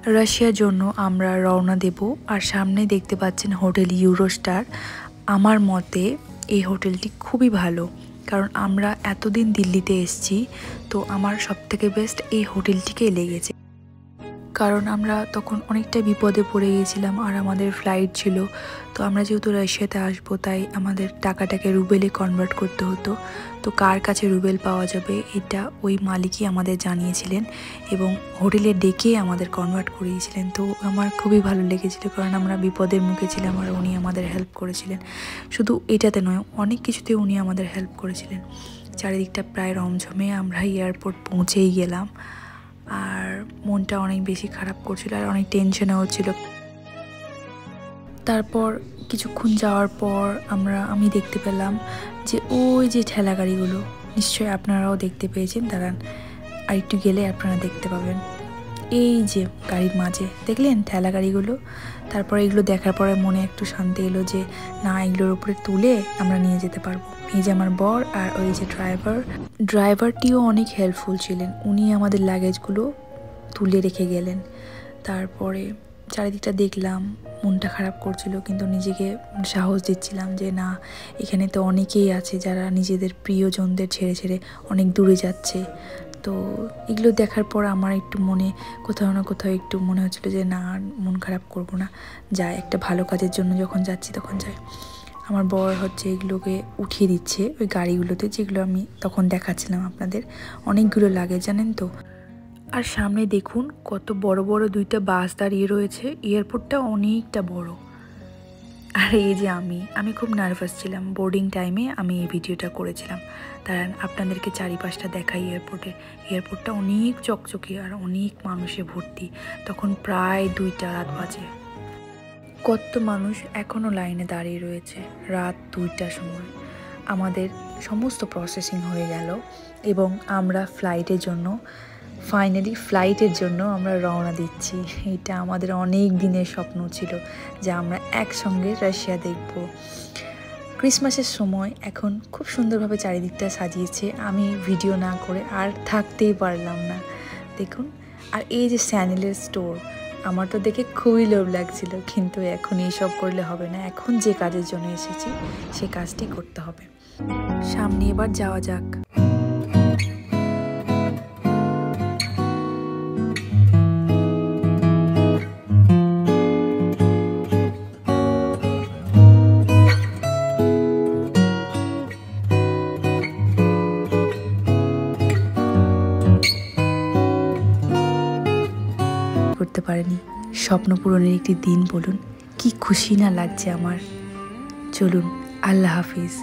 রাশিয়ার জন্য আমরা রওনা দেব। আর সামনে দেখতে পাচ্ছেন হোটেল ইউরোস্টার। আমার মতে এই হোটেলটি খুবই ভালো, কারণ আমরা এতদিন দিল্লিতে এসেছি, তো আমার সবথেকে বেস্ট এই হোটেলটিকেই লেগেছে। কারণ আমরা তখন অনেকটা বিপদে পড়ে গিয়েছিলাম আর আমাদের ফ্লাইট ছিল। তো আমরা যেহেতু রাশিয়াতে আসবো, তাই আমাদের টাকাটাকে রুবেলে কনভার্ট করতে হতো। তো কার কাছে রুবেল পাওয়া যাবে এটা ওই মালিকই আমাদের জানিয়েছিলেন এবং হোটেলে ডেকে আমাদের কনভার্ট করিয়েছিলেন। তো আমার খুবই ভালো লেগেছিল, কারণ আমরা বিপদের মুখে ছিলাম আর উনি আমাদের হেল্প করেছিলেন। শুধু এটাতে নয়, অনেক কিছুতে উনি আমাদের হেল্প করেছিলেন। চারিদিকটা প্রায় রমঝমে, আমরা এয়ারপোর্ট পৌঁছেই গেলাম। আর মনটা অনেক বেশি খারাপ করছিল আর অনেক টেনশনে হচ্ছিল। তারপর কিছুক্ষণ যাওয়ার পর আমি দেখতে পেলাম যে ওই যে ঠেলা গাড়িগুলো, নিশ্চয়ই আপনারাও দেখতে পেয়েছেন, দাঁড়ান আর একটু গেলে আপনারা দেখতে পাবেন। এই যে গাড়ির মাঝে দেখলেন ঠেলা গাড়িগুলো। তারপর এগুলো দেখার পরে মনে একটু শান্তি এলো যে না, এগুলোর উপরে তুলে আমরা নিয়ে যেতে পারবো। এই যে আমার বর আর ওই যে ড্রাইভারটিও অনেক হেল্পফুল ছিলেন। উনি আমাদের লাগেজগুলো তুলে রেখে গেলেন। তারপরে চারিদিকটা দেখলাম, মনটা খারাপ করছিল, কিন্তু নিজেকে সাহস দিচ্ছিলাম যে না, এখানে তো অনেকেই আছে যারা নিজেদের প্রিয়জনদের ছেড়ে ছেড়ে অনেক দূরে যাচ্ছে। তো এগুলো দেখার পর আমার একটু মনে কোথাও না কোথাও একটু মনে হচ্ছিলো যে না, মন খারাপ করব না, যাই, একটা ভালো কাজের জন্য যখন যাচ্ছি তখন যাই। আমার বর এগুলোকে উঠিয়ে দিচ্ছে ওই গাড়িগুলোতে, যেগুলো আমি তখন দেখাচ্ছিলাম আপনাদের। অনেকগুলো লাগে জানেন তো। আর সামনে দেখুন কত বড় বড় দুইটা বাস দাঁড়িয়ে রয়েছে। এয়ারপোর্টটা অনেকটা বড়। আর এই যে আমি খুব নার্ভাস ছিলাম। বোর্ডিং টাইমে আমি এই ভিডিওটা করেছিলাম। তার আপনাদেরকে চারিপাশটা দেখাই এয়ারপোর্টটা অনেক চকচকে আর অনেক মানুষে ভর্তি। তখন প্রায় 2টা রাত বাজে। কত মানুষ এখনও লাইনে দাঁড়িয়ে রয়েছে রাত 2টার সময়। আমাদের সমস্ত প্রসেসিং হয়ে গেল এবং আমরা ফ্লাইটের জন্য আমরা রওনা দিচ্ছি। এটা আমাদের অনেক দিনের স্বপ্ন ছিল যে আমরা একসঙ্গে রাশিয়া দেখব। ক্রিসমাসের সময় এখন খুব সুন্দরভাবে চারিদিকটা সাজিয়েছে। আমি ভিডিও না করে আর থাকতেই পারলাম না, দেখুন। আর এই যে স্যান্ডেলের স্টোর, আমার তো দেখে খুবই লোভ লাগছিল, কিন্তু এখন এইসব করলে হবে না। এখন যে কাজের জন্য এসেছি সে কাজটি করতে হবে। সামনে এবার যাওয়া যাক। করতে পারেনি, স্বপ্ন পূরণের একটি দিন বলুন, কি খুশি না লাগছে আমার। চলুন, আল্লাহ হাফিজ।